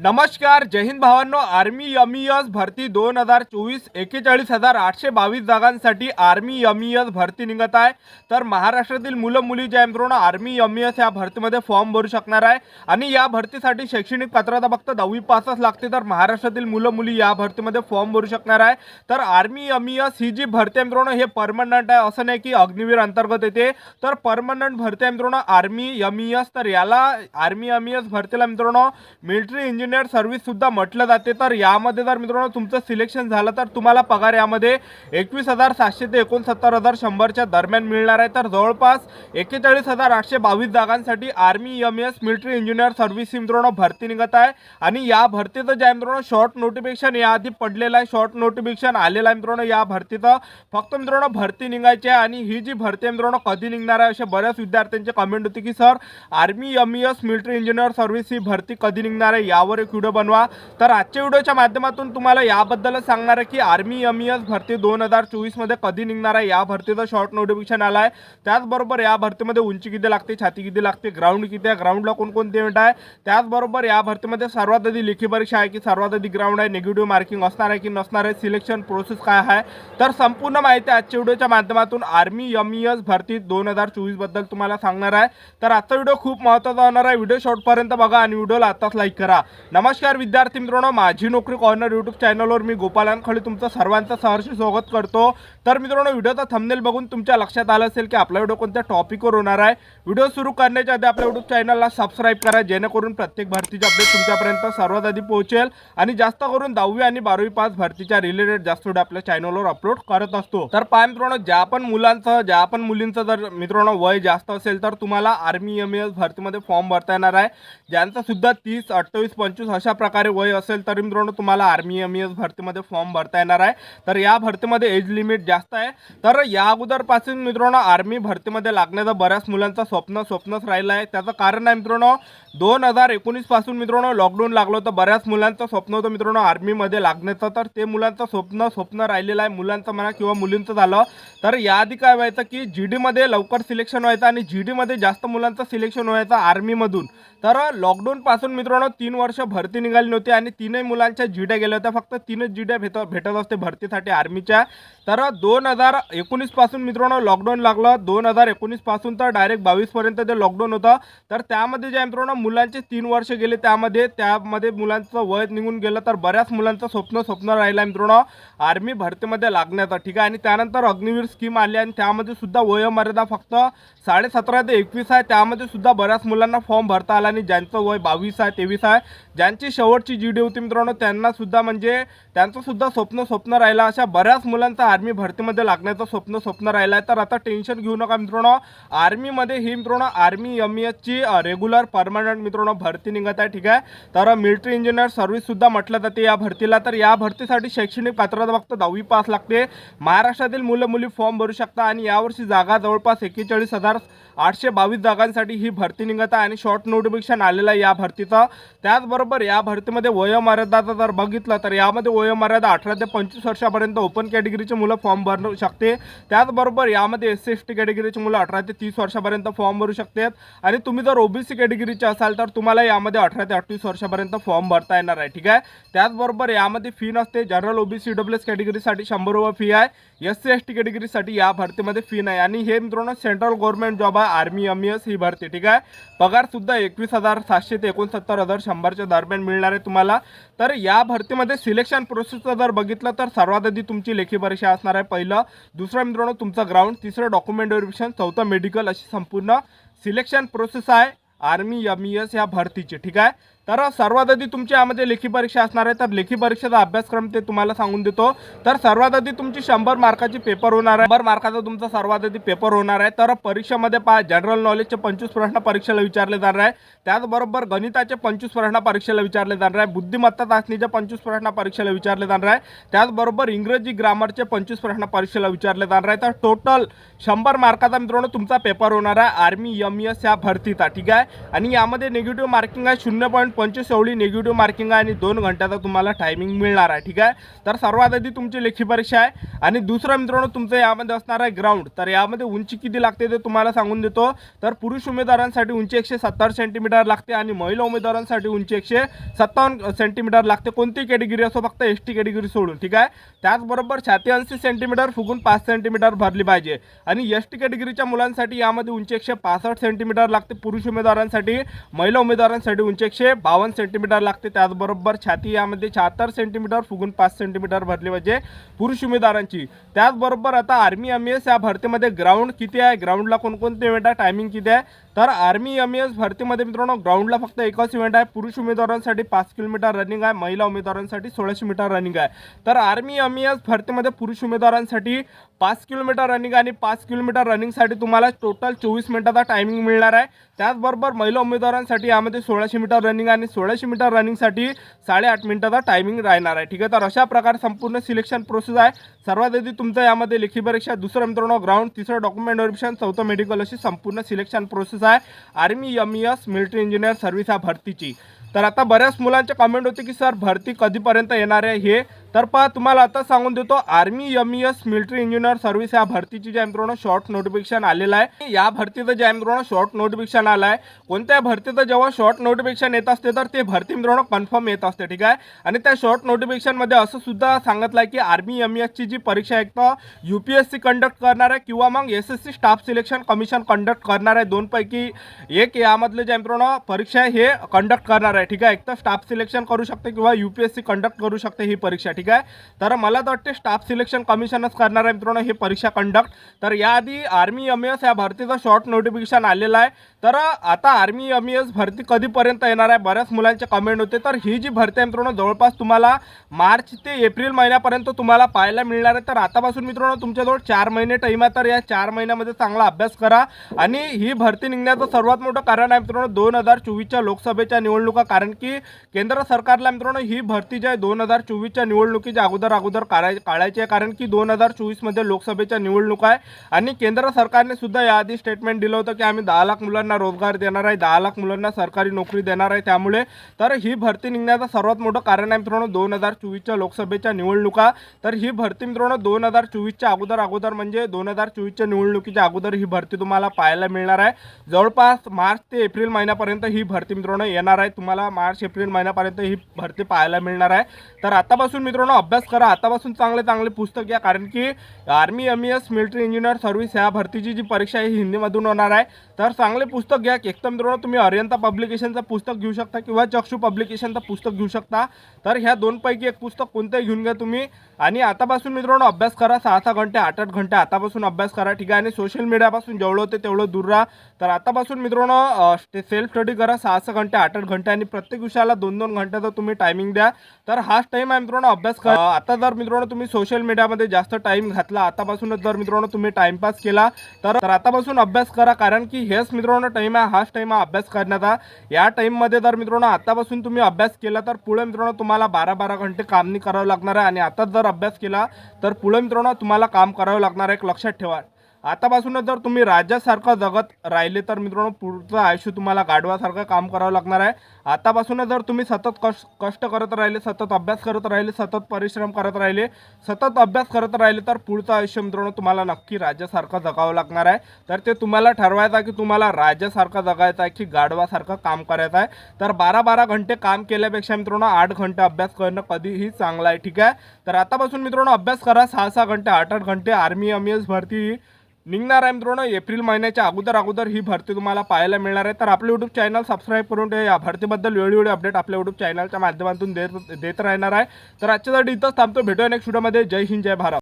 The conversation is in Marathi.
नमस्कार, जय हिंद भावांनो. आर्मी एमईएस भरती 2024 41,822 जागांसाठी आर्मी एमईएस भरती निघत आहे. तर महाराष्ट्रातील मुलं मुली ज्या मित्रांनो आर्मी एमईएस या भरतीमध्ये फॉर्म भरू शकणार आहे आणि या भरतीसाठी शैक्षणिक पात्रता फक्त 10वी पासच लागते. तर महाराष्ट्रातील मुलं मुली या भरतीमध्ये फॉर्म भरू शकणार आहे. तर आर्मी एमईएस ही जी भरती मित्रांनो हे परमनंट आहे, असं नाही की अग्निवीर अंतर्गत येते. तर परमनंट भरती आहे मित्रांनो आर्मी एमईएस. तर याला आर्मी एमईएस भरतीला मित्रांनो मिलिटरी इंजिनियर सर्व्हिस सुद्धा म्हटलं जाते. तर यामध्ये जर मित्रांनो तुमचं सिलेक्शन झालं तर तुम्हाला पगार यामध्ये 21,700 ते 69,100च्या दरम्यान मिळणार आहे. तर जवळपास 41,822 जागांसाठी army MES military engineer service मित्रांनो भरती निघत आहे. आणि या भरतीचं जे मित्रांनो शॉर्ट नोटिफिकेशन याआधी पडलेलं आहे, शॉर्ट नोटिफिकेशन आलेलं आहे मित्रांनो. या भरतीचं फक्त मित्रांनो भरती निघायची आहे. आणि ही जी भरती आहे मित्रांनो कधी निघणार आहे असे बऱ्याच विद्यार्थ्यांचे कमेंट होती की sir army MES military engineer service ही भरती कधी निघणार आहे, यावर एक व्हिडिओ बनवा. तर आजच्या व्हिडिओच्या माध्यमातून तुम्हाला याबद्दलच सांगणार आहे की आर्मी एमईएस भरती 2024 मध्ये कधी निघणार आहे. या भरतीचं शॉर्ट नोटिफिकेशन आलं आहे. त्याचबरोबर या भरतीमध्ये उंची किती लागते, छाती किती लागते, ग्राउंड किती आहे, ग्राउंडला कोणकोणते इव्हेंट आहे. त्याचबरोबर या भरतीमध्ये सर्वात आधी लेखी परीक्षा आहे की सर्वात आधी ग्राउंड आहे, निगेटिव्ह मार्किंग असणार आहे की नसणार आहे, सिलेक्शन प्रोसेस काय आहे. तर संपूर्ण माहिती आजच्या व्हिडिओच्या माध्यमातून आर्मी एमईएस भरती 2024 बद्दल तुम्हाला सांगणार आहे. तर आजचा व्हिडिओ खूप महत्त्वाचा होणार आहे. व्हिडिओ शेवटपर्यंत बघा आणि व्हिडिओला आताच लाईक करा. नमस्कार विद्यार्थी मित्रांनो, माझी नोकरी कॉर्नर यूट्यूब चॅनलवर मी गोपालन खळे तुमचं सर्वांचं सहर्ष स्वागत करतो. तर मित्रांनो व्हिडिओचा थंबनेल बघून तुमच्या लक्षात आलं असेल की आपला व्हिडिओ कोणत्या टॉपिकवर होणार आहे. व्हिडिओ सुरू करण्याच्या आधी आपल्या यूट्यूब चॅनलला सबस्क्राईब करा, जेणेकरून प्रत्येक भरतीचे अपडेट तुमच्यापर्यंत सर्वात आधी पोहोचेल. आणि जास्त करून 10वी आणि 12वी पास भरतीच्या रिलेटेड जास्त व्हिडिओ आपल्या चॅनलवर अपलोड करत असतो. तर पहा मित्रांनो, ज्या पण मुलांचं ज्या पण मुलींचं जर मित्रांनो वय जास्त असेल तर तुम्हाला आर्मी एमईएस भरतीमध्ये फॉर्म भरता येणार आहे. ज्यांचं सुद्धा 30, 28, 25 अशा प्रकारे वय असेल तर मित्रांनो तुम्हाला आर्मी एमईएस भरतीमध्ये फॉर्म भरता येणार आहे. तर या भरतीमध्ये एज लिमिट जास्त आहे. तर या अगोदरपासून मित्रांनो आर्मी भरतीमध्ये लागण्याचं बऱ्याच मुलांचं स्वप्नच राहिलं आहे. त्याचं कारण आहे मित्रांनो 2019 पासून मित्रांनो लॉकडाऊन लागलं होतं. बऱ्याच मुलांचं स्वप्न होतं मित्रांनो आर्मीमध्ये लागण्याचं. तर ते मुलांचं स्वप्न राहिलेलं आहे, मुलांचं म्हणा किंवा मुलींचं झालं. तर याआधी काय व्हायचं की जीडीमध्ये लवकर सिलेक्शन व्हायचं आणि जीडीमध्ये जास्त मुलांचं सिलेक्शन व्हायचं आर्मीमधून. तर लॉकडाऊन पासून मित्रांनो 3 वर्ष भरती निघाली नव्हती आणि तीनही मुलांच्या जीड्या गेल्या होत्या. फक्त 3च जीड्या भेटत असते भरतीसाठी आर्मीच्या. तर 2019 पासून मित्रांनो लॉकडाऊन लागलं. 2019 पासून तर डायरेक्ट 22 पर्यंत ते लॉकडाऊन होतं. तर त्यामध्ये जे मित्रांनो मुलांचे 3 वर्ष गेले, त्यामध्ये मुलांचं वय निघून गेलं. तर बऱ्याच मुलांचं स्वप्न राहिलं मित्रांनो आर्मी भरतीमध्ये लागण्याचं, ठीक आहे. आणि त्यानंतर अग्निवीर स्कीम आली आणि त्यामध्ये सुद्धा वयोमर्यादा फक्त 17.5 ते 21 आहे. त्यामध्ये सुद्धा बऱ्याच मुलांना फॉर्म भरता आला आणि ज्यांचं वय 22 आहे, 23 आहे, ज्यांची शेवटची जीडी होती मित्रांनो त्यांना सुद्धा म्हणजे त्यांचं सुद्धा स्वप्न राहिला. अशा बऱ्याच मुलांचं आर्मी भरतीमध्ये लागण्याचं स्वप्न राहिलं आहे. तर आता टेन्शन घेऊ नका मित्रांनो, आर्मीमध्ये ही मित्रांनो आर्मी एमईएसची रेग्युलर परमनंट मित्रांनो भरती निघत आहे, ठीक आहे. तर मिलिटरी इंजिनियर सर्व्हिस सुद्धा म्हटलं जाते या भरतीला. तर या भरतीसाठी शैक्षणिक पात्रता फक्त 10वी पास लागते. महाराष्ट्रातील मुलं मुली फॉर्म भरू शकता आणि यावर्षी जागा जवळपास 41,822 जागांसाठी ही भरती निघत आहे आणि शॉर्ट नोटिफिकेशन आलेलं आहे या भरतीचं. त्याचबरोबर या भरतीमध्ये वयोमर्यादा जर बघितलं तर यामध्ये वयोमर्यादा 18 ते 25 वर्षापर्यंत ओपन कॅटेगरीचे मुलं फॉर्म भरू शकते. त्याचबरोबर यामध्ये SC/ST कॅटेगरीचे मुलं 18 ते 30 वर्षापर्यंत फॉर्म भरू शकतात. आणि तुम्ही जर ओबीसी कॅटेगरीचे असाल तर तुम्हाला यामध्ये 18 ते 28 वर्षापर्यंत फॉर्म भरता येणार आहे, ठीक आहे. त्याचबरोबर यामध्ये फी नसते. जनरल ओबीसी EWS कॅटेगरीसाठी 100 रुपये फी आहे. SC/ST कॅटेगरीसाठी या भरतीमध्ये फी नाही. आणि हे मित्रांनो सेंट्रल गव्हर्नमेंट जॉब आहे आर्मी एमईएस ही भरती, ठीक आहे. पगार सुद्धा 21,700 ते 69,100च्या दरम्यान मिळणार आहे तुम्हाला. तर या भरतीमध्ये सिलेक्शन प्रोसेसचं जर बघितलं तर सर्वात आधी तुमची लेखी परीक्षा असणार आहे पहिलं. दुसरं मित्रांनो तुमचं ग्राउंड, तिसरं डॉक्युमेंट व्हेरिफिकेशन, चौथं मेडिकल, अशी संपूर्ण सिलेक्शन प्रोसेस आहे आर्मी एमईएस या भरतीची, ठीक आहे. तर सर्वात आधी तुमची यामध्ये लेखी परीक्षा असणार आहे. तर लेखी परीक्षेचा अभ्यासक्रम ते तुम्हाला सांगून देतो. तर सर्वात आधी तुमची 100 मार्काची पेपर होणार आहे. 100 मार्काचा तुमचा सर्वात आधी पेपर होणार आहे. तर परीक्षेमध्ये जनरल नॉलेजचे 25 प्रश्न परीक्षेला विचारले जाणार आहे. त्याचबरोबर गणिताचे 25 प्रश्न परीक्षेला विचारले जाणार आहे. बुद्धिमत्ता चाचणीचे 25 प्रश्न परीक्षेला विचारले जाणार आहे. त्याचबरोबर इंग्रजी ग्रामरचे 25 प्रश्न परीक्षेला विचारले जाणार आहे. तर टोटल 100 मार्काचा मित्रांनो तुमचा पेपर होणार आहे आर्मी एमईएस या भरतीचा, ठीक आहे. आणि यामध्ये निगेटिव्ह मार्किंग आहे 0.5 25 एवढी निगेटिव्ह मार्किंग आहे आणि 2 घंट्याचा तुम्हाला टायमिंग मिळणार आहे. ठीक आहे, तर सर्वात आधी तुमची लेखी परीक्षा आहे. आणि दुसरं मित्रांनो तुमचं यामध्ये असणार आहे ग्राउंड. तर यामध्ये उंची किती लागते ते तुम्हाला सांगून देतो. तर पुरुष उमेदवारांसाठी उंची 170 सेंटीमीटर लागते आणि महिला उमेदवारांसाठी उंची 157 सेंटीमीटर लागते. कोणती कॅटेगरी असो, फक्त एसटी कॅटेगरी सोडून. ठीक आहे, त्याचबरोबर छाती 80 सेंटीमीटर फुगून 5 सेंटीमीटर भरली पाहिजे. आणि एसटी कॅटेगरीच्या मुलांसाठी यामध्ये उंची 165 सेंटीमीटर लागते पुरुष उमेदवारांसाठी. महिला उमेदवारांसाठी उंची 152 सेंटीमीटर लागते. त्याचबरोबर छाती यामध्ये 76 सेंटीमीटर फुगून 5 सेंटीमीटर भरली पाहिजे पुरुष उमेदवारांची. त्याचबरोबर आता आर्मी एमईएस या भरतीमध्ये ग्राउंड किती आहे, ग्राउंडला कोणकोणते इव्हेंट आहे, टायमिंग किती आहे. तर आर्मी एमईएस भरतीमध्ये मित्रांनो ग्राउंडला फक्त एकच इव्हेंट आहे. पुरुष उमेदवारांसाठी 5 किलोमीटर रनिंग आहे, महिला उमेदवारांसाठी 1600 मीटर रनिंग आहे. तर आर्मी एमईएस भरतीमध्ये पुरुष उमेदवारांसाठी 5 किलोमीटर रनिंग आणि 5 किलोमीटर रनिंगसाठी तुम्हाला टोटल 24 मिनिटाचा टायमिंग मिळणार आहे. त्याचबरोबर महिला उमेदवारांसाठी यामध्ये 1600 मीटर रनिंग आणि 1600 मीटर रनिंगसाठी 8.5 मिनिटाचा टायमिंग राहणार आहे. ठीक आहे, तर अशा प्रकारे संपूर्ण सिलेक्शन प्रोसेस आहे. सर्वात आधी तुमचं यामध्ये लेखी परीक्षा, दुसरं मित्रांनो ग्राउंड, तिसरं डॉक्युमेंट व्हेरिफिकेशन, चौथं मेडिकल, अशी संपूर्ण सिलेक्शन प्रोसेस आहे army MES military engineer service या भरतीची. तर आता बऱ्याच मुलांचे कमेंट होते की सर भरती कधीपर्यंत येणार आहे हे. तर पहा तुम्हाला आता सांगून देतो, army MES military engineer service या भरतीची जे मित्रांनो शॉर्ट नोटिफिकेशन आलेलं आहे. या भरतीचं जे मित्रांनो शॉर्ट नोटिफिकेशन आलं आहे, कोणत्या भरतीचं जेव्हा शॉर्ट नोटिफिकेशन येत असते तर ते भरती मित्रांनो कन्फर्म येत असते. ठीक आहे, आणि त्या शॉर्ट नोटिफिकेशनमध्ये असं सुद्धा सांगितलं आहे की आर्मी एमईएसची जी परीक्षा एक तर UPSC कंडक्ट करणार आहे किंवा मग SSC staff selection commission conduct करणार आहे. दोनपैकी एक यामधले जे मित्रांनो परीक्षा आहे हे कंडक्ट करणार आहे. ठीक आहे, एक तर स्टाफ सिलेक्शन करू शकते किंवा UPSC कंडक्ट करू शकते ही परीक्षा. ठीक आहे, तर मला तर वाटते स्टाफ सिलेक्शन कमिशनच करणार आहे मित्रांनो ही परीक्षा कंडक्ट. तर याआधी आर्मी एमईएस या भरतीचं शॉर्ट नोटिफिकेशन आलेलं आहे. तर आता आर्मी एमईएस भरती कधीपर्यंत येणार आहे, बऱ्याच मुलांचे कमेंट होते. तर ही जी भरती आहे मित्रांनो जवळपास तुम्हाला मार्च ते एप्रिल महिन्यापर्यंत तुम्हाला पाहायला मिळणार आहे. तर आतापासून मित्रांनो तुमच्याजवळ 4 महिने टाईम आहे. तर या 4 महिन्यामध्ये चांगला अभ्यास करा. आणि ही भरती निघण्याचं सर्वात मोठं कारण आहे मित्रांनो 2024च्या लोकसभेच्या निवडणुका. कारण की केंद्र सरकारला मित्रांनो ही भरती जी आहे 2024च्या निवडणुकीच्या अगोदर काढायची आहे. कारण की 2024 मध्ये लोकसभेच्या निवडणूक आहे आणि केंद्र सरकारने सुद्धा याआधी स्टेटमेंट दिलं होतं की आम्ही 10 लाख मुलांना रोजगार देणार आहे, 10 लाख मुलांना सरकारी नोकरी देणार आहे. त्यामुळे तर ही भरती निघण्याचं सर्वात मोठं कारण आहे मित्रांनो 2024च्या लोकसभेच्या निवडणुका. तर ही भरती मित्रांनो 2024च्या अगोदर म्हणजे 2024च्या निवडणुकीच्या अगोदर ही भरती तुम्हाला पाहायला मिळणार आहे. जवळपास मार्च ते एप्रिल महिन्यापर्यंत ही भरती मित्रांनो येणार आहे. तुम्हाला मार्च एप्रिल महिन्यापर्यंत ही भरती पाहायला मिळणार आहे. तर आतापासून मित्रांनो अभ्यास करा, आतापासून चांगले पुस्तक घ्या. कारण की army MES military engineer service या भरतीची जी परीक्षा आहे ही हिंदीमधून होणार आहे. तर चांगले पुस्तक घ्या. एक तर मित्रांनो तुम्ही अरिहंत पब्लिकेशनचं पुस्तक घेऊ शकता किंवा चक्षु पब्लिकेशनचं पुस्तक घेऊ शकता. तर ह्या दोनपैकी एक पुस्तक कोणतंही घेऊन घ्या तुम्ही. आणि आतापासून मित्रांनो अभ्यास करा, 6 घंटे 8 घंटे आतापासून अभ्यास करा. ठीक आहे, आणि सोशल मीडियापासून जेवढं होते तेवढं दूर राहा. तर आतापासून मित्रांनो सेल्फ स्टडी करा 6 घंटे 8 घंटे आणि प्रत्येक विषयाला 2-2 घंट्याचा तुम्ही टायमिंग द्या. तर हाच टाईम आहे मित्रांनो अभ्यास करा. आता जर मित्रांनो तुम्ही सोशल मीडियामध्ये जास्त टाइम घातला, आतापासूनच जर मित्रांनो तुम्ही टाइमपास केला तर आतापासून अभ्यास करा. कारण की हेच मित्रांनो टाइम आहे, हाच टाइम आहे अभ्यास करण्याचा. या टाइममध्ये जर मित्रांनो आतापासून तुम्ही अभ्यास केला तर पुढे मित्रांनो तुम्हाला 12-12 घंटे काम नाही करावं लागणार आहे. आणि आताच जर अभ्यास केला तर पुढे मित्रांनो तुम्हाला काम करावं लागणार आहे. एक लक्षात ठेवा, आतापासूनच जर तुम्ही राजासारखं जगत राहिले तर मित्रांनो पुढचं आयुष्य तुम्हाला गाढवासारखं काम करावं लागणार आहे. आतापासूनच जर तुम्ही सतत कष्ट करत राहिले, सतत अभ्यास करत राहिले, सतत परिश्रम करत राहिले, सतत अभ्यास करत राहिले तर पुढचं आयुष्य मित्रांनो तुम्हाला नक्की राजासारखं जगावं लागणार आहे. तर ते तुम्हाला ठरवायचं आहे की तुम्हाला राजासारखं जगायचं आहे की गाढवासारखं काम करायचं आहे. तर 12-12 घंटे काम केल्यापेक्षा मित्रांनो 8 घंटे अभ्यास करणं कधीही चांगलं आहे. ठीक आहे, तर आतापासून मित्रांनो अभ्यास करा 6 घंटे 8 घंटे. आर्मी एमईएस भरती निघणार आहे मित्रांनो एप्रिल महिन्याच्या अगोदर ही भरती तुम्हाला पाहायला मिळणार आहे. तर आपलं यूट्यूब चॅनल सबस्क्राईब करून ठेवा. या भरतीबद्दल वेळोवेळी अपडेट आपल्या यूट्यूब चॅनलच्या माध्यमातून देत राहणार आहे. तर आजच्यासाठी इथंच थांबतो, भेटूया नेक्स्ट व्हिडिओमध्ये. जय हिंद, जय भारत.